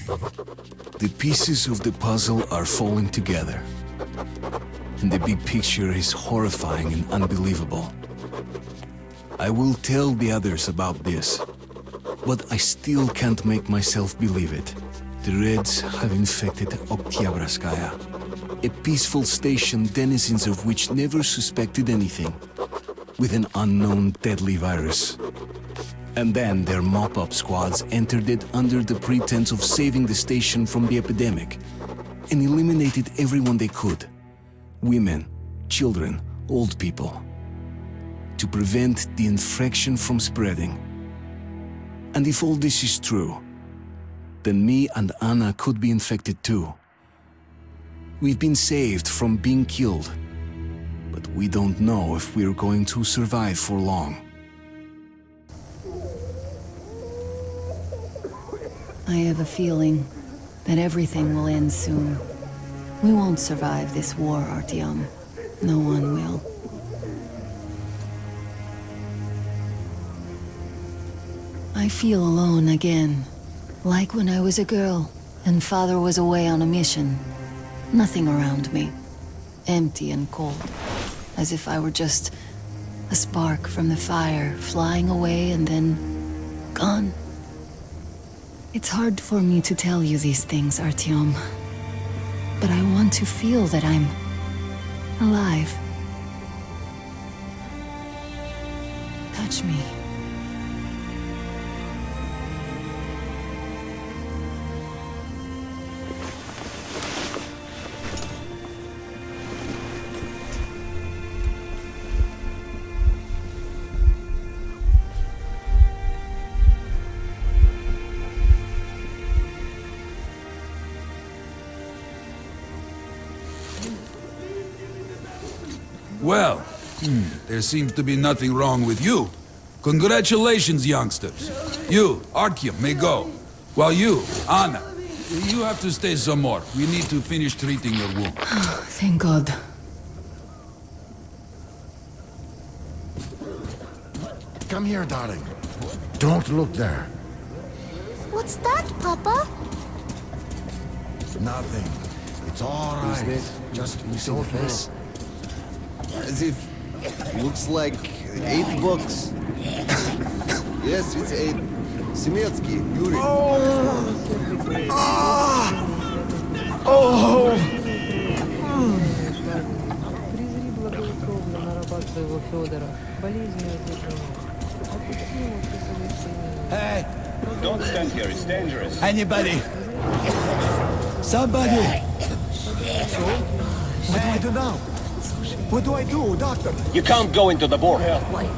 The pieces of the puzzle are falling together. And the big picture is horrifying and unbelievable. I will tell the others about this, but I still can't make myself believe it. The Reds have infected Oktyabrskaya, a peaceful station denizens of which never suspected anything, with an unknown deadly virus. And then their mop-up squads entered it under the pretense of saving the station from the epidemic, and eliminated everyone they could. Women, children, old people. To prevent the infection from spreading. And if all this is true, then me and Anna could be infected too. We've been saved from being killed, but we don't know if we're going to survive for long. I have a feeling that everything will end soon. We won't survive this war, Artyom. No one will. I feel alone again, like when I was a girl and Father was away on a mission. Nothing around me, empty and cold, as if I were just a spark from the fire, flying away and then gone. It's hard for me to tell you these things, Artyom, but I want to feel that I'm alive. Touch me. Well, there seems to be nothing wrong with you. Congratulations, youngsters. You, Artyom, may go. While you, Anna, you have to stay some more. We need to finish treating your wound. Thank God. Come here, darling. Don't look there. What's that, Papa? Nothing. It's all right. Just don't look. As if... looks like 8 books. Yes, it's 8. Semetsky, Yuri. Oh! Ah! Oh! Hey! Don't stand here, it's dangerous. Anybody? Somebody! So? What do I do now? What do I do, doctor? You can't go into the board.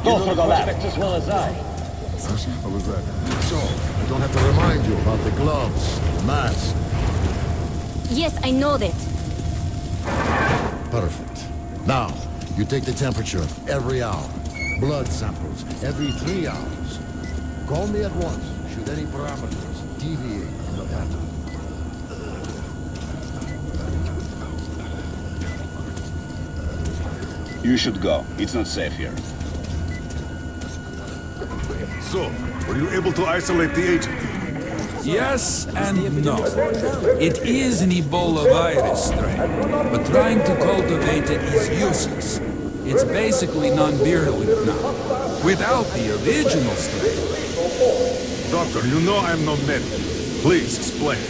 Go through the lab. As well as I. How was that? So, I don't have to remind you about the gloves, the mask. Yes, I know that. Perfect. Now, you take the temperature every hour. Blood samples every 3 hours. Call me at once should any parameters deviate from the pattern. You should go. It's not safe here. So, were you able to isolate the agent? Yes and no. It is an Ebola virus strain, but trying to cultivate it is useless. It's basically non-virulent now, without the original strain. Doctor, you know I'm no medic. Please explain.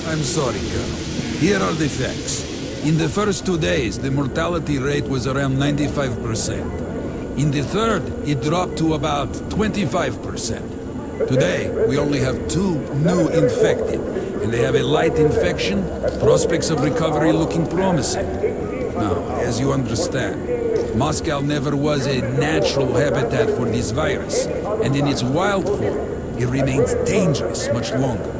I'm sorry, Colonel. Here are the facts. In the first 2 days, the mortality rate was around 95%. In the third, it dropped to about 25%. Today, we only have 2 new infected, and they have a light infection, prospects of recovery looking promising. Now, as you understand, Moscow never was a natural habitat for this virus, and in its wild form, it remains dangerous much longer.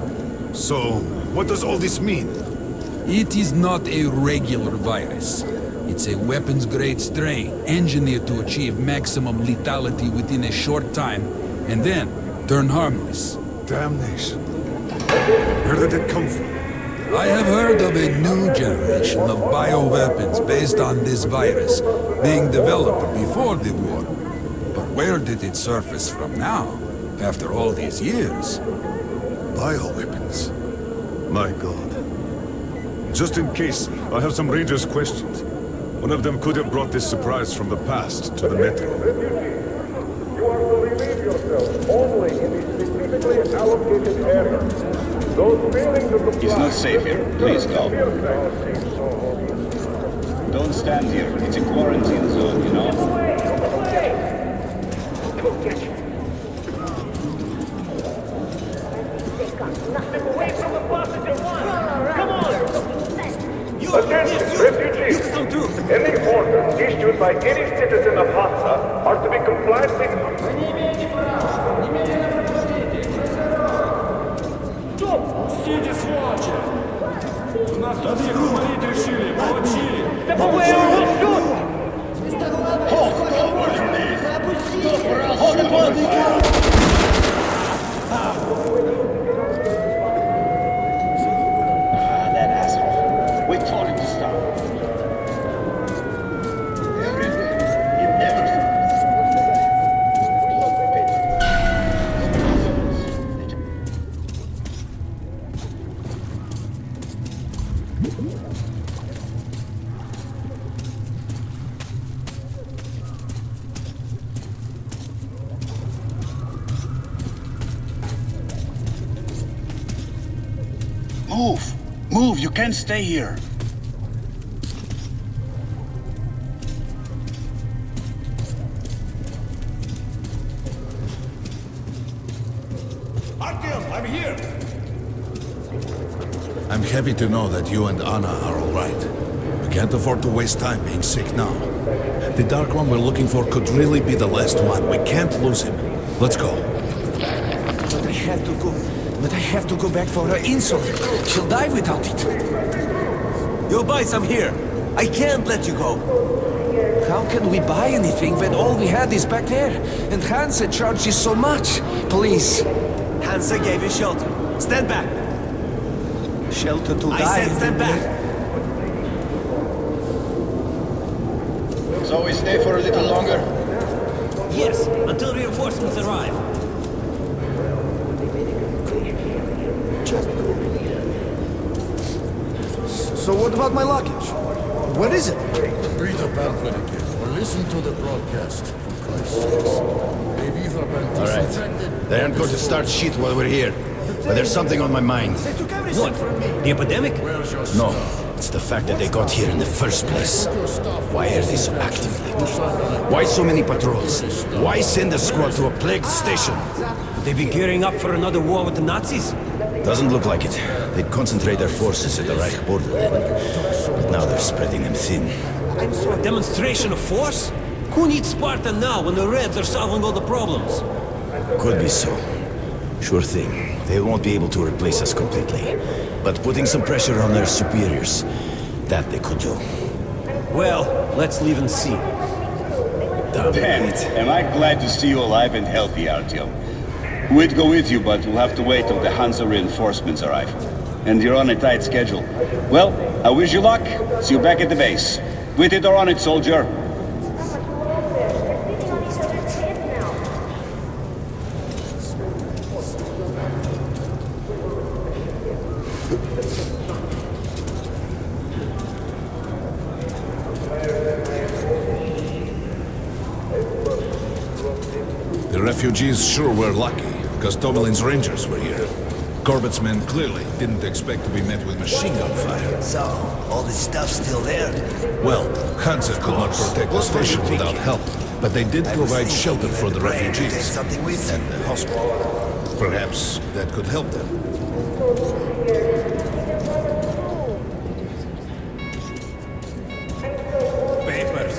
So, what does all this mean? It is not a regular virus. It's a weapons-grade strain, engineered to achieve maximum lethality within a short time, and then turn harmless. Damnation. Where did it come from? I have heard of a new generation of bioweapons based on this virus being developed before the war. But where did it surface from now, after all these years? Bioweapons. My God. Just in case, I have some Rangers' questions. One of them could have brought this surprise from the past to the metro. You are to relieve yourself only in the specifically allocated areas. Those failing to comply... It's not safe here. Please go. Don't stand here. It's a quarantine zone, you know? Attention, refugees! Any orders issued by any citizen of Hansa are to be complied with. Сидите, сволочи! У нас тут всех уморить решили, получили! Да That asshole. We told him to stop. Every day, he never Move! Move! You can't stay here! Artyom, I'm here! I'm happy to know that you and Anna are all right. We can't afford to waste time being sick now. The Dark One we're looking for could really be the last one. We can't lose him. Let's go. But I have to go. But I have to go back for her insulin. She'll die without it. You'll buy some here. I can't let you go. How can we buy anything when all we had is back there? And Hansa charges so much. Please. Hansa gave you shelter. Stand back. Shelter to die. I said stand back. So we stay for a little longer? Yes, until reinforcements arrive. So what about my luggage? What is it? Read the pamphlet again, or listen to the broadcast, for Christ's sakes. They've either been disinfected... They aren't going to start shit while we're here. But there's something on my mind. What? The epidemic? No, it's the fact that they got here in the first place. Why are they so active lately? Why so many patrols? Why send a squad to a plagued station? Would they be gearing up for another war with the Nazis? Doesn't look like it. They'd concentrate their forces at the Reich border then. But now they're spreading them thin. A demonstration of force? Who needs Spartan now when the Reds are solving all the problems? Could be so. Sure thing. They won't be able to replace us completely. But putting some pressure on their superiors, that they could do. Well, let's leave and see. Damn Damn it. Am I glad to see you alive and healthy, Artyom. We'd go with you, but we'll have to wait till the Hansa reinforcements arrive. And you're on a tight schedule. Well, I wish you luck. See you back at the base. With it or on it, soldier. The refugees sure were lucky, because Tomelin's Rangers were here. Corbett's men clearly didn't expect to be met with machine gun fire. So, all this stuff still there? Well, Hansa could not protect the station without help, but they did provide shelter for the refugees and the hospital. Perhaps that could help them. Papers.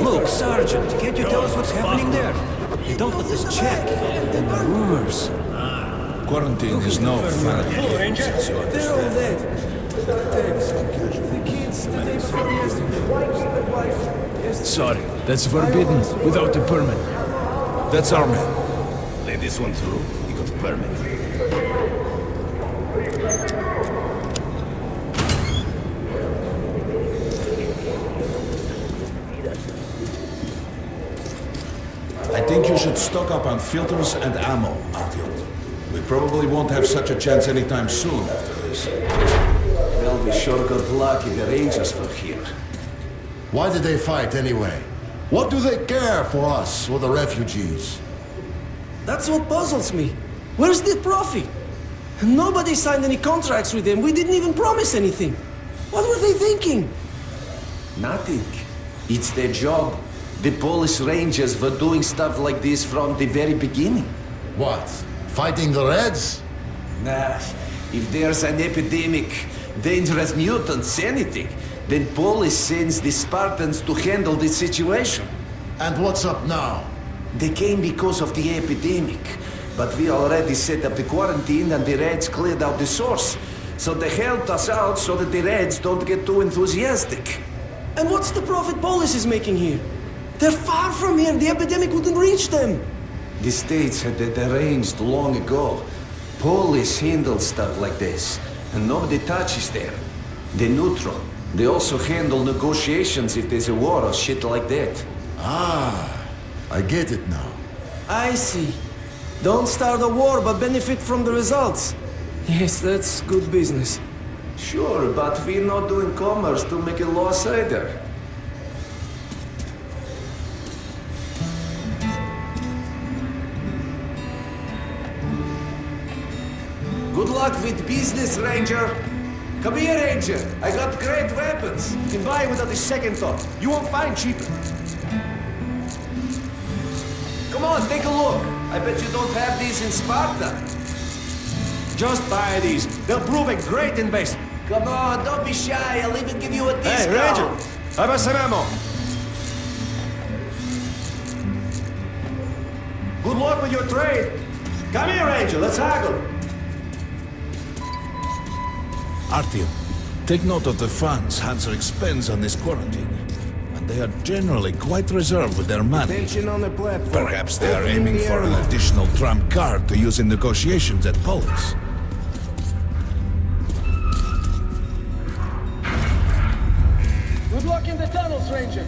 Look, Sergeant, can't you tell us what's happening there? They don't let us check. And the rumors. Quarantine is no fun and games, as you They're all understand. dead. The kids, the day before yesterday. Sorry, that's forbidden without a permit. That's our man. Let this one through. He got a permit. I think you should stock up on filters and ammo, Artyom. We probably won't have such a chance anytime soon after this. Well, we sure got lucky the Rangers were here. Why did they fight anyway? What do they care for us or the refugees? That's what puzzles me. Where's the profit? Nobody signed any contracts with them. We didn't even promise anything. What were they thinking? Nothing. It's their job. The Polish Rangers were doing stuff like this from the very beginning. What? Fighting the Reds? Nah, if there's an epidemic, dangerous mutants, anything, then Polish sends the Spartans to handle the situation. And what's up now? They came because of the epidemic, but we already set up the quarantine and the Reds cleared out the source. So they helped us out so that the Reds don't get too enthusiastic. And what's the profit Polis is making here? They're far from here. The epidemic wouldn't reach them. The States had that arranged long ago. Police handle stuff like this, and nobody touches them. They're neutral. They also handle negotiations if there's a war or shit like that. Ah, I get it now. I see. Don't start a war, but benefit from the results. Yes, that's good business. Sure, but we're not doing commerce to make a loss either. Good luck with business, Ranger. Come here, Ranger. I got great weapons. You can buy without a second thought. You won't find cheaper. Come on, take a look. I bet you don't have these in Sparta. Just buy these. They'll prove a great investment. Come on, don't be shy. I'll even give you a discount. Hey, Ranger! How about some ammo? Good luck with your trade. Come here, Ranger. Let's haggle. Artyom, take note of the funds Hansa expends on this quarantine. And they are generally quite reserved with their money. Attention on the platform. Perhaps they are aiming for an additional trump card to use in negotiations at Polis. Good luck in the tunnels, Ranger.